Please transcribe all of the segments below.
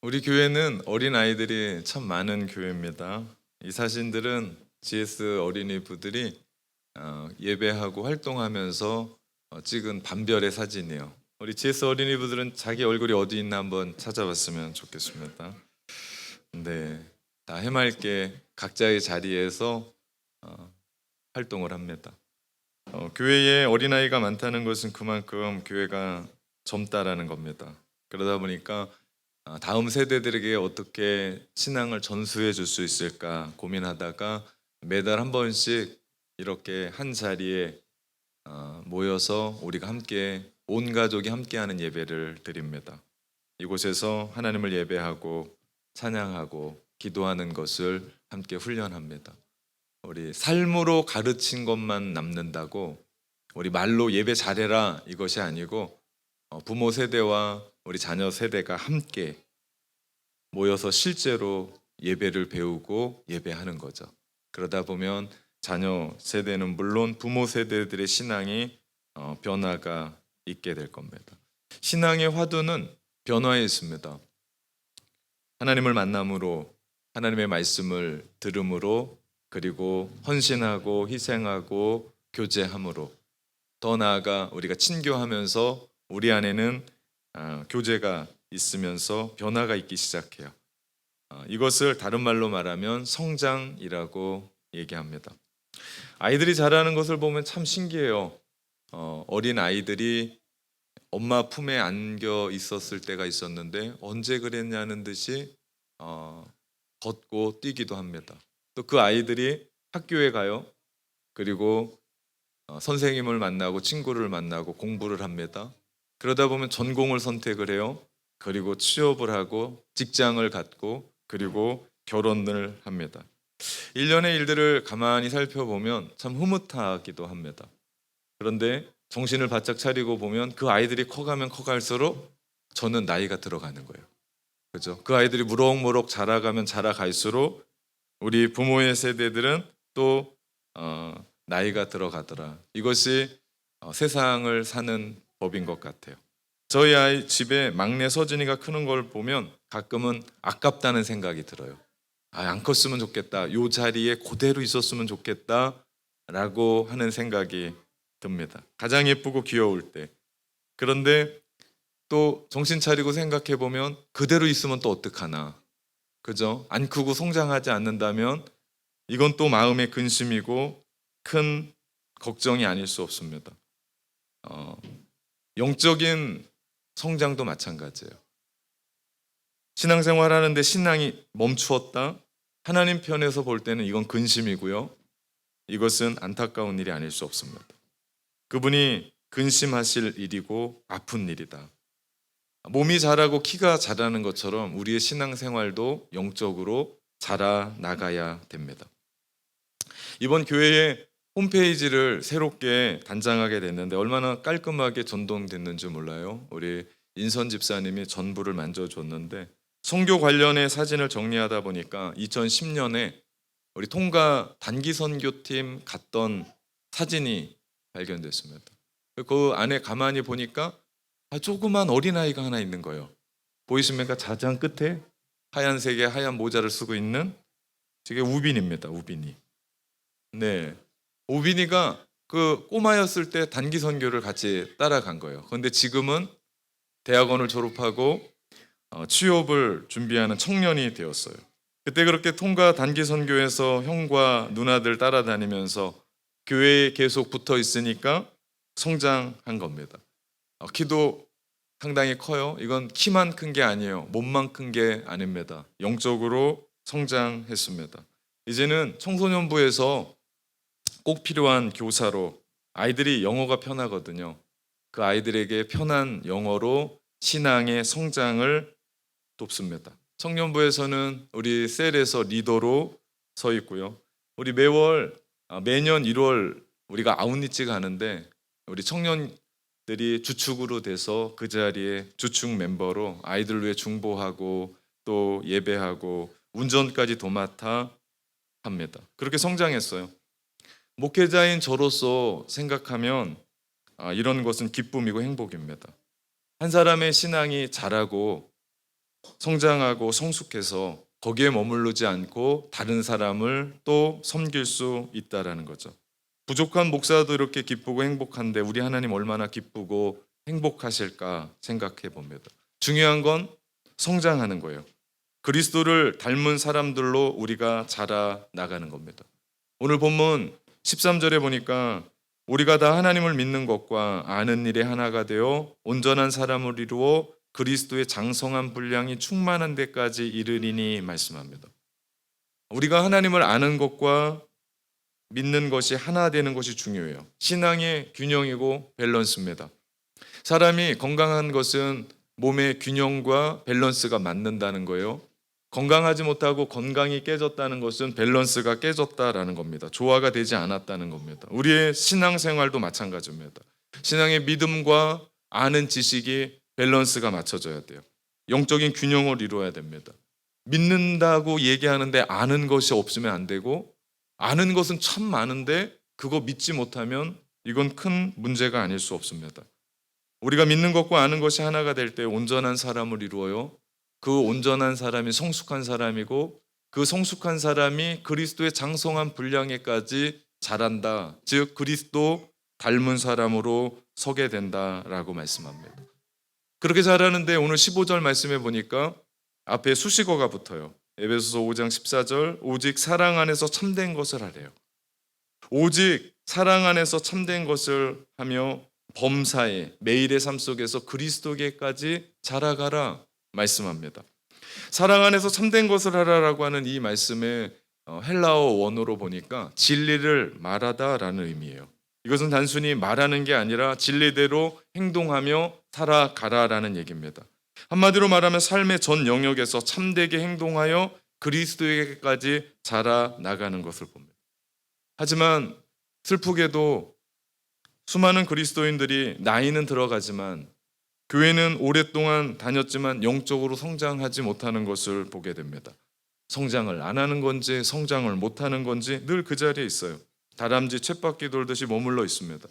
우리 교회는 어린아이들이 참 많은 교회입니다. 이 사진들은 GS 어린이부들이 예배하고 활동하면서 찍은 반별의 사진이에요. 우리 GS 어린이부들은 자기 얼굴이 어디 있나 한번 찾아봤으면 좋겠습니다. 네, 다 해맑게 각자의 자리에서 활동을 합니다. 교회에 어린아이가 많다는 것은 그만큼 교회가 젊다라는 겁니다. 그러다 보니까 다음 세대들에게 어떻게 신앙을 전수해 줄 수 있을까 고민하다가 매달 한 번씩 이렇게 한 자리에 모여서 우리가 함께 온 가족이 함께하는 예배를 드립니다. 이곳에서 하나님을 예배하고 찬양하고 기도하는 것을 함께 훈련합니다. 우리 삶으로 가르친 것만 남는다고 우리 말로 예배 잘해라 이것이 아니고 부모 세대와 우리 자녀 세대가 함께 모여서 실제로 예배를 배우고 예배하는 거죠. 그러다 보면 자녀 세대는 물론 부모 세대들의 신앙이 변화가 있게 될 겁니다. 신앙의 화두는 변화에 있습니다. 하나님을 만남으로 하나님의 말씀을 들음으로 그리고 헌신하고 희생하고 교제함으로 더 나아가 우리가 친교하면서 우리 안에는 교제가 있으면서 변화가 있기 시작해요. 이것을 다른 말로 말하면 성장이라고 얘기합니다. 아이들이 자라는 것을 보면 참 신기해요. 어린 아이들이 엄마 품에 안겨 있었을 때가 있었는데 언제 그랬냐는 듯이 걷고 뛰기도 합니다. 또 그 아이들이 학교에 가요. 그리고 선생님을 만나고 친구를 만나고 공부를 합니다. 그러다 보면 전공을 선택을 해요. 그리고 취업을 하고 직장을 갖고 그리고 결혼을 합니다. 일련의 일들을 가만히 살펴보면 참 흐뭇하기도 합니다. 그런데 정신을 바짝 차리고 보면 그 아이들이 커가면 커갈수록 저는 나이가 들어가는 거예요. 그죠? 그 아이들이 무럭무럭 자라가면 자라갈수록 우리 부모의 세대들은 또 나이가 들어가더라. 이것이 세상을 사는 법인 것 같아요. 저희 아이 집에 막내 서진이가 크는 걸 보면 가끔은 아깝다는 생각이 들어요. 안 컸으면 좋겠다. 요 자리에 그대로 있었으면 좋겠다. 라고 하는 생각이 듭니다. 가장 예쁘고 귀여울 때. 그런데 또 정신 차리고 생각해 보면 그대로 있으면 또 어떡하나. 그죠? 안 크고 성장하지 않는다면 이건 또 마음의 근심이고 큰 걱정이 아닐 수 없습니다. 영적인 성장도 마찬가지예요. 신앙생활 하는데 신앙이 멈추었다? 하나님 편에서 볼 때는 이건 근심이고요. 이것은 안타까운 일이 아닐 수 없습니다. 그분이 근심하실 일이고 아픈 일이다. 몸이 자라고 키가 자라는 것처럼 우리의 신앙생활도 영적으로 자라나가야 됩니다. 이번 교회의 홈페이지를 새롭게 단장하게 됐는데 얼마나 깔끔하게 전동됐는지 몰라요. 우리 인선 집사님이 전부를 만져줬는데 선교 관련의 사진을 정리하다 보니까 2010년에 우리 통가 단기 선교팀 갔던 사진이 발견됐습니다. 그 안에 가만히 보니까 조그만 어린아이가 하나 있는 거예요. 보이십니까? 가장 끝에 하얀색의 하얀 모자를 쓰고 있는 저게 우빈입니다. 우빈이. 네. 우빈이가 그 꼬마였을 때 단기 선교를 같이 따라간 거예요. 그런데 지금은 대학원을 졸업하고 취업을 준비하는 청년이 되었어요. 그때 그렇게 통가 단기 선교에서 형과 누나들 따라다니면서 교회에 계속 붙어 있으니까 성장한 겁니다. 키도 상당히 커요. 이건 키만 큰 게 아니에요. 몸만 큰 게 아닙니다. 영적으로 성장했습니다. 이제는 청소년부에서 꼭 필요한 교사로 아이들이 영어가 편하거든요. 그 아이들에게 편한 영어로 신앙의 성장을 돕습니다. 청년부에서는 우리 셀에서 리더로 서 있고요. 우리 매년 1월 우리가 아웃리치가 하는데 우리 청년들이 주축으로 돼서 그 자리에 주축 멤버로 아이들 위해 중보하고 또 예배하고 운전까지 도맡아 합니다. 그렇게 성장했어요. 목회자인 저로서 생각하면 이런 것은 기쁨이고 행복입니다. 한 사람의 신앙이 자라고 성장하고 성숙해서 거기에 머무르지 않고 다른 사람을 또 섬길 수 있다라는 거죠. 부족한 목사도 이렇게 기쁘고 행복한데 우리 하나님 얼마나 기쁘고 행복하실까 생각해 봅니다. 중요한 건 성장하는 거예요. 그리스도를 닮은 사람들로 우리가 자라 나가는 겁니다. 오늘 본문 13절에 보니까 우리가 다 하나님을 믿는 것과 아는 일에 하나가 되어 온전한 사람을 이루어 그리스도의 장성한 분량이 충만한 데까지 이르리니 말씀합니다. 우리가 하나님을 아는 것과 믿는 것이 하나 되는 것이 중요해요. 신앙의 균형이고 밸런스입니다. 사람이 건강한 것은 몸의 균형과 밸런스가 맞는다는 거예요. 건강하지 못하고 건강이 깨졌다는 것은 밸런스가 깨졌다라는 겁니다. 조화가 되지 않았다는 겁니다. 우리의 신앙생활도 마찬가지입니다. 신앙의 믿음과 아는 지식이 밸런스가 맞춰져야 돼요. 영적인 균형을 이루어야 됩니다. 믿는다고 얘기하는데 아는 것이 없으면 안 되고, 아는 것은 참 많은데 그거 믿지 못하면 이건 큰 문제가 아닐 수 없습니다. 우리가 믿는 것과 아는 것이 하나가 될 때 온전한 사람을 이루어요. 그 온전한 사람이 성숙한 사람이고, 그 성숙한 사람이 그리스도의 장성한 분량에까지 자란다. 즉 그리스도 닮은 사람으로 서게 된다라고 말씀합니다. 그렇게 자라는데 오늘 15절 말씀해 보니까 앞에 수식어가 붙어요. 에베소서 5장 14절, 오직 사랑 안에서 참된 것을 하래요. 오직 사랑 안에서 참된 것을 하며 범사에 매일의 삶 속에서 그리스도께까지 자라가라 말씀합니다. 사랑 안에서 참된 것을 하라라고 하는 이 말씀의 헬라어 원어로 보니까 진리를 말하다라는 의미예요. 이것은 단순히 말하는 게 아니라 진리대로 행동하며 살아가라라는 얘기입니다. 한마디로 말하면 삶의 전 영역에서 참되게 행동하여 그리스도에게까지 자라나가는 것을 봅니다. 하지만 슬프게도 수많은 그리스도인들이 나이는 들어가지만 교회는 오랫동안 다녔지만 영적으로 성장하지 못하는 것을 보게 됩니다. 성장을 안 하는 건지 성장을 못하는 건지 늘 그 자리에 있어요. 다람쥐 쳇바퀴 돌듯이 머물러 있습니다.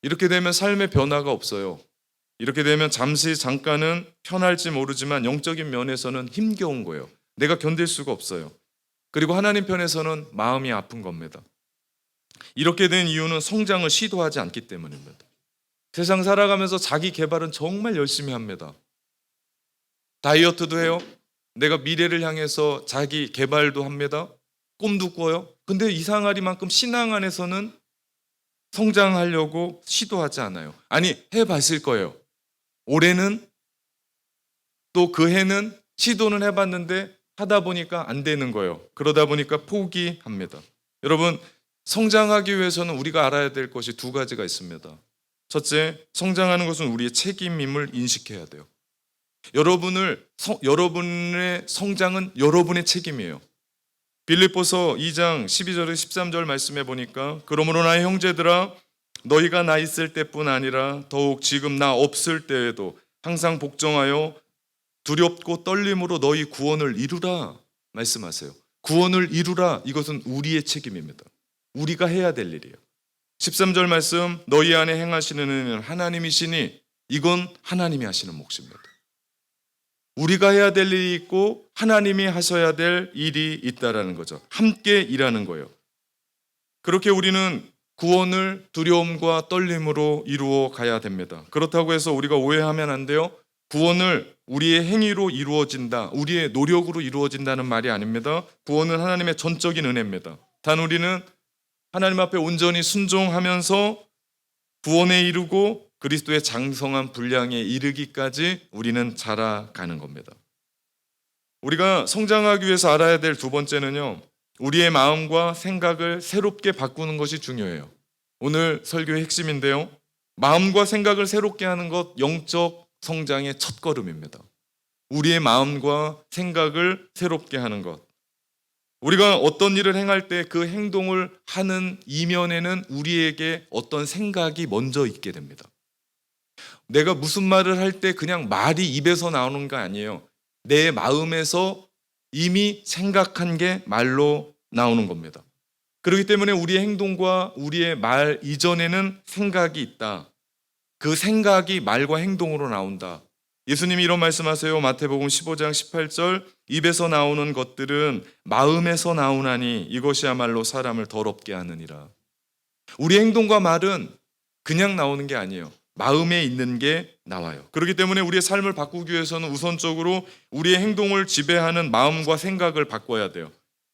이렇게 되면 삶의 변화가 없어요. 이렇게 되면 잠깐은 편할지 모르지만 영적인 면에서는 힘겨운 거예요. 내가 견딜 수가 없어요. 그리고 하나님 편에서는 마음이 아픈 겁니다. 이렇게 된 이유는 성장을 시도하지 않기 때문입니다. 세상 살아가면서 자기 개발은 정말 열심히 합니다. 다이어트도 해요. 내가 미래를 향해서 자기 개발도 합니다. 꿈도 꿔요. 근데 이상하리만큼 신앙 안에서는 성장하려고 시도하지 않아요. 아니, 해봤을 거예요. 올해는 또 그 해는 시도는 해봤는데 하다 보니까 안 되는 거예요. 그러다 보니까 포기합니다. 여러분, 성장하기 위해서는 우리가 알아야 될 것이 두 가지가 있습니다. 첫째, 성장하는 것은 우리의 책임임을 인식해야 돼요. 여러분의 성장은 여러분의 책임이에요. 빌립보서 2장 12절에 13절 말씀해 보니까 그러므로 나의 형제들아 너희가 나 있을 때뿐 아니라 더욱 지금 나 없을 때에도 항상 복종하여 두렵고 떨림으로 너희 구원을 이루라 말씀하세요. 구원을 이루라, 이것은 우리의 책임입니다. 우리가 해야 될 일이에요. 13절 말씀, 너희 안에 행하시는 은혜는 하나님이시니, 이건 하나님이 하시는 몫입니다. 우리가 해야 될 일이 있고 하나님이 하셔야 될 일이 있다라는 거죠. 함께 일하는 거예요. 그렇게 우리는 구원을 두려움과 떨림으로 이루어 가야 됩니다. 그렇다고 해서 우리가 오해하면 안 돼요. 구원을 우리의 행위로 이루어진다, 우리의 노력으로 이루어진다는 말이 아닙니다. 구원은 하나님의 전적인 은혜입니다. 단 우리는 하나님 앞에 온전히 순종하면서 구원에 이르고 그리스도의 장성한 분량에 이르기까지 우리는 자라가는 겁니다. 우리가 성장하기 위해서 알아야 될 두 번째는요, 우리의 마음과 생각을 새롭게 바꾸는 것이 중요해요. 오늘 설교의 핵심인데요, 마음과 생각을 새롭게 하는 것, 영적 성장의 첫걸음입니다. 우리의 마음과 생각을 새롭게 하는 것. 우리가 어떤 일을 행할 때 그 행동을 하는 이면에는 우리에게 어떤 생각이 먼저 있게 됩니다. 내가 무슨 말을 할 때 그냥 말이 입에서 나오는 거 아니에요. 내 마음에서 이미 생각한 게 말로 나오는 겁니다. 그렇기 때문에 우리의 행동과 우리의 말 이전에는 생각이 있다. 그 생각이 말과 행동으로 나온다. 예수님이 이런 말씀하세요. 마태복음 15장 18절, 입에서 나오는 것들은 마음에서 나오나니 이것이야말로 사람을 더럽게 하느니라. 우리 행동과 말은 그냥 나오는 게 아니에요. 마음에 있는 게 나와요. 그렇기 때문에 우리의 삶을 바꾸기 위해서는 우선적으로 우리의 행동을 지배하는 마음과 생각을 바꿔야 돼요.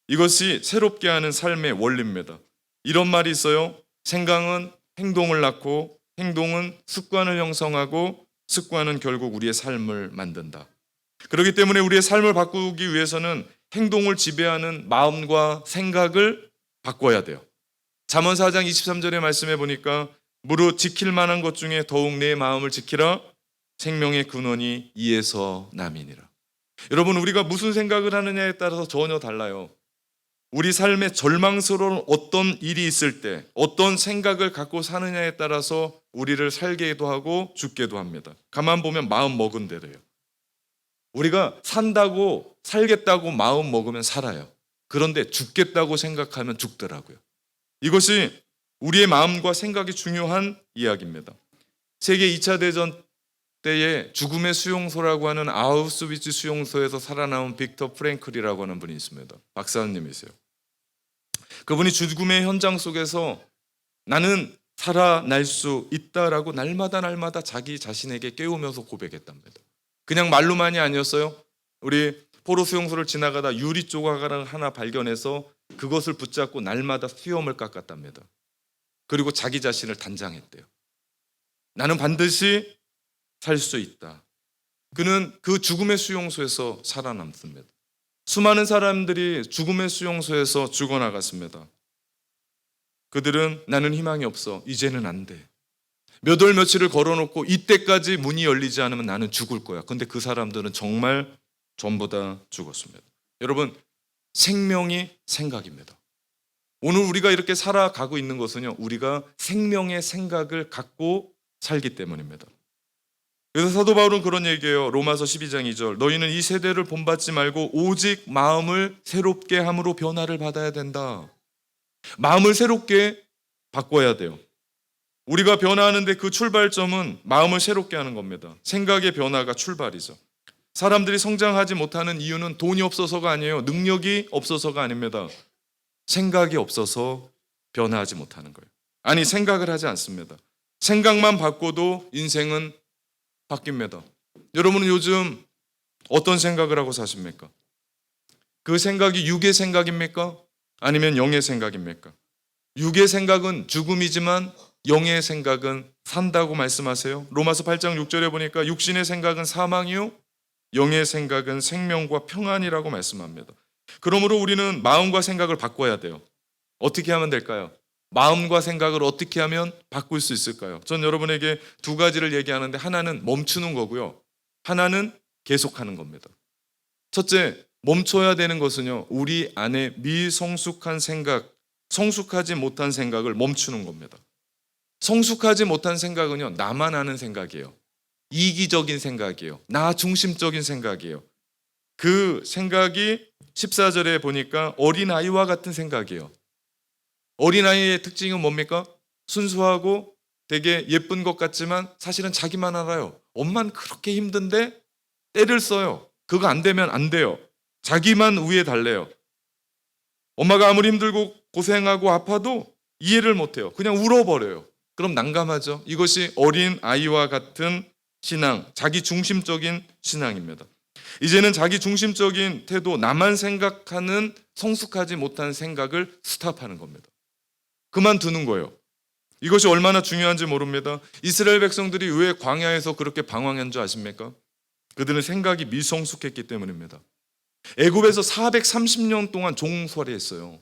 이것이 새롭게 하는 삶의 원리입니다. 이런 말이 있어요. 생각은 행동을 낳고 행동은 습관을 형성하고 습관은 결국 우리의 삶을 만든다. 그렇기 때문에 우리의 삶을 바꾸기 위해서는 행동을 지배하는 마음과 생각을 바꿔야 돼요. 잠언 4장 23절의 말씀에 보니까 무릇 지킬 만한 것 중에 더욱 내 마음을 지키라. 생명의 근원이 이에서 남이니라. 여러분, 우리가 무슨 생각을 하느냐에 따라서 전혀 달라요. 우리 삶에 절망스러운 어떤 일이 있을 때 어떤 생각을 갖고 사느냐에 따라서 우리를 살게도 하고 죽게도 합니다. 가만 보면 마음 먹은 대로예요. 우리가 산다고 살겠다고 마음 먹으면 살아요. 그런데 죽겠다고 생각하면 죽더라고요. 이것이 우리의 마음과 생각이 중요한 이야기입니다. 세계 2차 대전 때에 죽음의 수용소라고 하는 아우슈비츠 수용소에서 살아남은 빅터 프랭클이라고 하는 분이 있습니다. 박사님이세요. 그분이 죽음의 현장 속에서 나는 살아날 수 있다라고 날마다 자기 자신에게 깨우면서 고백했답니다. 그냥 말로만이 아니었어요. 우리 포로 수용소를 지나가다 유리 조각을 하나 발견해서 그것을 붙잡고 날마다 수염을 깎았답니다. 그리고 자기 자신을 단장했대요. 나는 반드시 살 수 있다. 그는 그 죽음의 수용소에서 살아남습니다. 수많은 사람들이 죽음의 수용소에서 죽어나갔습니다. 그들은 나는 희망이 없어. 이제는 안 돼. 몇 월 며칠을 걸어놓고 이때까지 문이 열리지 않으면 나는 죽을 거야. 근데 그 사람들은 정말 전부 다 죽었습니다. 여러분, 생명이 생각입니다. 오늘 우리가 이렇게 살아가고 있는 것은요, 우리가 생명의 생각을 갖고 살기 때문입니다. 그래서 사도 바울은 그런 얘기예요. 로마서 12장 2절. 너희는 이 세대를 본받지 말고 오직 마음을 새롭게 함으로 변화를 받아야 된다. 마음을 새롭게 바꿔야 돼요. 우리가 변화하는데 그 출발점은 마음을 새롭게 하는 겁니다. 생각의 변화가 출발이죠. 사람들이 성장하지 못하는 이유는 돈이 없어서가 아니에요. 능력이 없어서가 아닙니다. 생각이 없어서 변화하지 못하는 거예요. 아니, 생각을 하지 않습니다. 생각만 바꿔도 인생은 바뀝니다. 여러분은 요즘 어떤 생각을 하고 사십니까? 그 생각이 육의 생각입니까? 아니면 영의 생각입니까? 육의 생각은 죽음이지만 영의 생각은 산다고 말씀하세요. 로마서 8장 6절에 보니까 육신의 생각은 사망이요 영의 생각은 생명과 평안이라고 말씀합니다. 그러므로 우리는 마음과 생각을 바꿔야 돼요. 어떻게 하면 될까요? 마음과 생각을 어떻게 하면 바꿀 수 있을까요? 전 여러분에게 두 가지를 얘기하는데 하나는 멈추는 거고요. 하나는 계속하는 겁니다. 첫째, 멈춰야 되는 것은요, 우리 안에 미성숙한 생각, 성숙하지 못한 생각을 멈추는 겁니다. 성숙하지 못한 생각은요, 나만 아는 생각이에요. 이기적인 생각이에요. 나 중심적인 생각이에요. 그 생각이 14절에 보니까 어린아이와 같은 생각이에요. 어린아이의 특징은 뭡니까? 순수하고 되게 예쁜 것 같지만 사실은 자기만 알아요. 엄마는 그렇게 힘든데 때를 써요. 그거 안 되면 안 돼요. 자기만 위에 달래요. 엄마가 아무리 힘들고 고생하고 아파도 이해를 못해요. 그냥 울어버려요. 그럼 난감하죠. 이것이 어린아이와 같은 신앙, 자기 중심적인 신앙입니다. 이제는 자기 중심적인 태도, 나만 생각하는 성숙하지 못한 생각을 스탑하는 겁니다. 그만두는 거예요. 이것이 얼마나 중요한지 모릅니다. 이스라엘 백성들이 왜 광야에서 그렇게 방황한 줄 아십니까? 그들은 생각이 미성숙했기 때문입니다. 애굽에서 430년 동안 종살이했어요.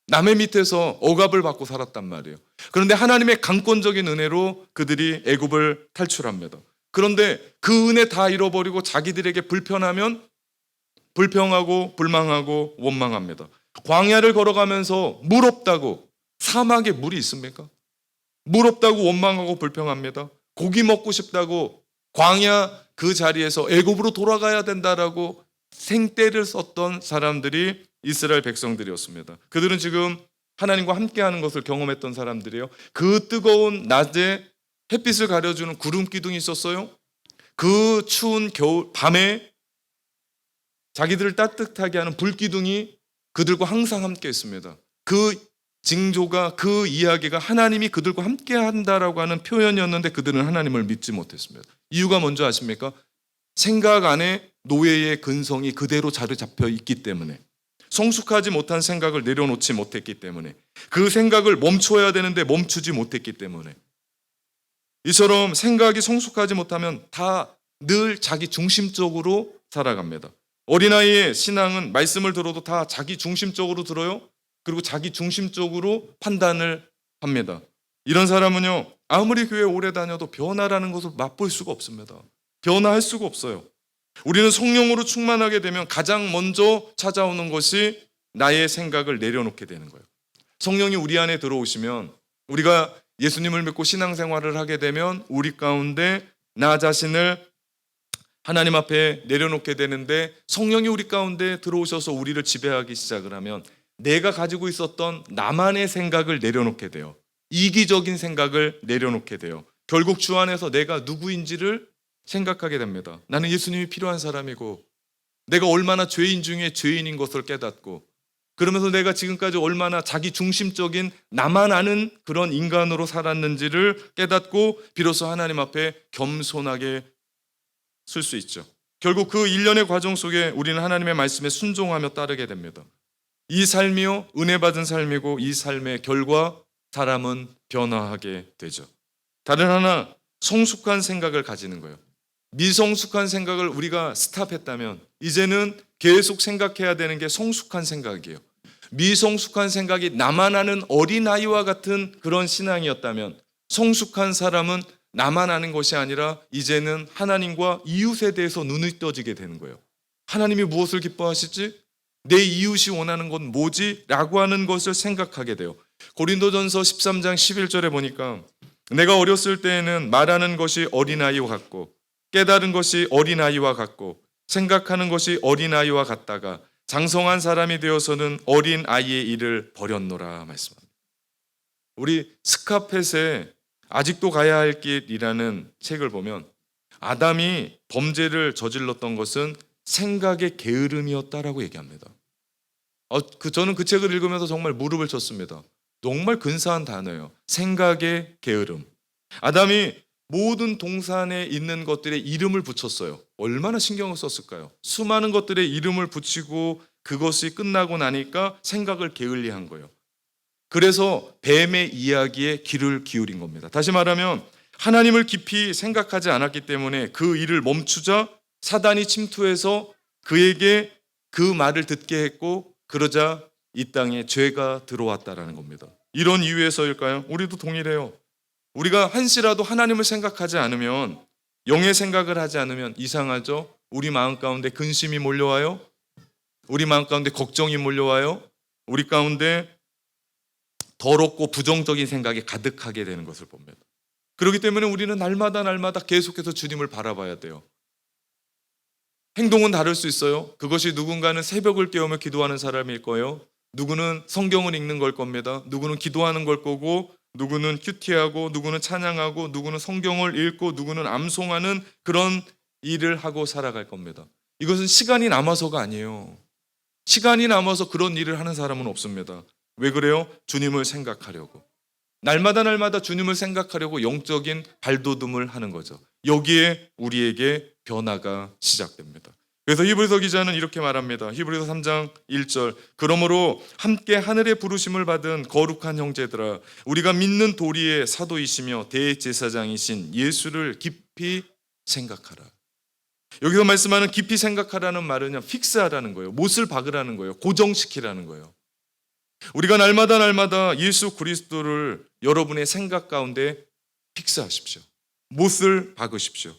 남의 밑에서 억압을 받고 살았단 말이에요. 그런데 하나님의 강권적인 은혜로 그들이 애굽을 탈출합니다. 그런데 그 은혜 다 잃어버리고 자기들에게 불편하면 불평하고 불망하고 원망합니다. 광야를 걸어가면서 물 없다고, 사막에 물이 있습니까? 물 없다고 원망하고 불평합니다. 고기 먹고 싶다고 광야 그 자리에서 애굽으로 돌아가야 된다라고 생떼를 썼던 사람들이 이스라엘 백성들이었습니다. 그들은 지금 하나님과 함께하는 것을 경험했던 사람들이에요. 그 뜨거운 낮에 햇빛을 가려주는 구름 기둥이 있었어요. 그 추운 겨울 밤에 자기들을 따뜻하게 하는 불기둥이 그들과 항상 함께 했습니다. 그 징조가, 그 이야기가 하나님이 그들과 함께 한다라고 하는 표현이었는데 그들은 하나님을 믿지 못했습니다. 이유가 뭔지 아십니까? 생각 안에 노예의 근성이 그대로 자리 잡혀 있기 때문에, 성숙하지 못한 생각을 내려놓지 못했기 때문에, 그 생각을 멈춰야 되는데 멈추지 못했기 때문에, 이처럼 생각이 성숙하지 못하면 다 늘 자기 중심적으로 살아갑니다. 어린아이의 신앙은 말씀을 들어도 다 자기 중심적으로 들어요. 그리고 자기 중심적으로 판단을 합니다. 이런 사람은요, 아무리 교회 오래 다녀도 변화라는 것을 맛볼 수가 없습니다. 변화할 수가 없어요. 우리는 성령으로 충만하게 되면 가장 먼저 찾아오는 것이 나의 생각을 내려놓게 되는 거예요. 성령이 우리 안에 들어오시면, 우리가 예수님을 믿고 신앙생활을 하게 되면 우리 가운데 나 자신을 하나님 앞에 내려놓게 되는데, 성령이 우리 가운데 들어오셔서 우리를 지배하기 시작을 하면 내가 가지고 있었던 나만의 생각을 내려놓게 돼요. 이기적인 생각을 내려놓게 돼요. 결국 주 안에서 내가 누구인지를 생각하게 됩니다. 나는 예수님이 필요한 사람이고, 내가 얼마나 죄인 중에 죄인인 것을 깨닫고, 그러면서 내가 지금까지 얼마나 자기 중심적인 나만 아는 그런 인간으로 살았는지를 깨닫고 비로소 하나님 앞에 겸손하게 쓸 수 있죠. 결국 그 일련의 과정 속에 우리는 하나님의 말씀에 순종하며 따르게 됩니다. 이 삶이요, 은혜 받은 삶이고, 이 삶의 결과 사람은 변화하게 되죠. 다른 하나, 성숙한 생각을 가지는 거예요. 미성숙한 생각을 우리가 스탑했다면 이제는 계속 생각해야 되는 게 성숙한 생각이에요. 미성숙한 생각이 나만 아는 어린아이와 같은 그런 신앙이었다면, 성숙한 사람은 나만 아는 것이 아니라 이제는 하나님과 이웃에 대해서 눈이 떠지게 되는 거예요. 하나님이 무엇을 기뻐하시지? 내 이웃이 원하는 건 뭐지? 라고 하는 것을 생각하게 돼요. 고린도전서 13장 11절에 보니까, 내가 어렸을 때에는 말하는 것이 어린아이와 같고 깨달은 것이 어린아이와 같고 생각하는 것이 어린아이와 같다가 장성한 사람이 되어서는 어린아이의 일을 버렸노라 말씀합니다. 우리 스카펫의 아직도 가야 할 길이라는 책을 보면, 아담이 범죄를 저질렀던 것은 생각의 게으름이었다라고 얘기합니다. 저는 그 책을 읽으면서 정말 무릎을 쳤습니다. 정말 근사한 단어예요. 생각의 게으름. 아담이 모든 동산에 있는 것들에 이름을 붙였어요. 얼마나 신경을 썼을까요? 수많은 것들에 이름을 붙이고 그것이 끝나고 나니까 생각을 게을리한 거예요. 그래서 뱀의 이야기에 귀를 기울인 겁니다. 다시 말하면 하나님을 깊이 생각하지 않았기 때문에 그 일을 멈추자 사단이 침투해서 그에게 그 말을 듣게 했고, 그러자 이 땅에 죄가 들어왔다라는 겁니다. 이런 이유에서일까요? 우리도 동일해요. 우리가 한시라도 하나님을 생각하지 않으면, 영의 생각을 하지 않으면 이상하죠? 우리 마음 가운데 근심이 몰려와요. 우리 마음 가운데 걱정이 몰려와요. 우리 가운데 더럽고 부정적인 생각이 가득하게 되는 것을 봅니다. 그렇기 때문에 우리는 날마다 계속해서 주님을 바라봐야 돼요. 행동은 다를 수 있어요. 그것이 누군가는 새벽을 깨우며 기도하는 사람일 거예요. 누구는 성경을 읽는 걸 겁니다. 누구는 기도하는 걸 거고, 누구는 큐티하고, 누구는 찬양하고, 누구는 성경을 읽고, 누구는 암송하는 그런 일을 하고 살아갈 겁니다. 이것은 시간이 남아서가 아니에요. 시간이 남아서 그런 일을 하는 사람은 없습니다. 왜 그래요? 주님을 생각하려고. 날마다 주님을 생각하려고 영적인 발돋움을 하는 거죠. 여기에 우리에게 변화가 시작됩니다. 그래서 히브리서 기자는 이렇게 말합니다. 히브리서 3장 1절, 그러므로 함께 하늘의 부르심을 받은 거룩한 형제들아, 우리가 믿는 도리의 사도이시며 대제사장이신 예수를 깊이 생각하라. 여기서 말씀하는 깊이 생각하라는 말은요, 픽스하라는 거예요. 못을 박으라는 거예요. 고정시키라는 거예요. 우리가 날마다 예수 그리스도를 여러분의 생각 가운데 픽스하십시오. 못을 박으십시오.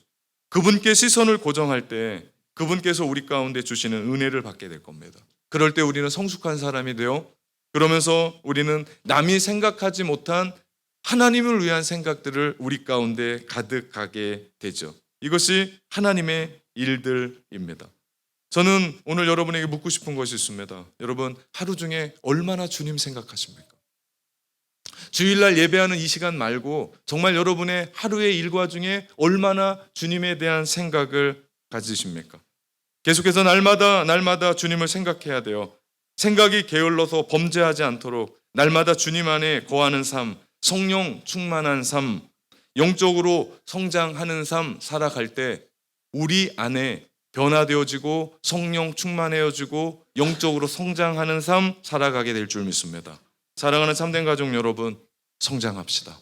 그분께 시선을 고정할 때 그분께서 우리 가운데 주시는 은혜를 받게 될 겁니다. 그럴 때 우리는 성숙한 사람이 되어, 그러면서 우리는 남이 생각하지 못한 하나님을 위한 생각들을 우리 가운데 가득하게 되죠. 이것이 하나님의 일들입니다. 저는 오늘 여러분에게 묻고 싶은 것이 있습니다. 여러분, 하루 중에 얼마나 주님 생각하십니까? 주일날 예배하는 이 시간 말고 정말 여러분의 하루의 일과 중에 얼마나 주님에 대한 생각을 가지십니까? 계속해서 날마다 주님을 생각해야 돼요. 생각이 게을러서 범죄하지 않도록 날마다 주님 안에 거하는 삶, 성령 충만한 삶, 영적으로 성장하는 삶 살아갈 때 우리 안에 변화되어지고 성령 충만해지고 영적으로 성장하는 삶 살아가게 될 줄 믿습니다. 사랑하는 참된 가족 여러분, 성장합시다.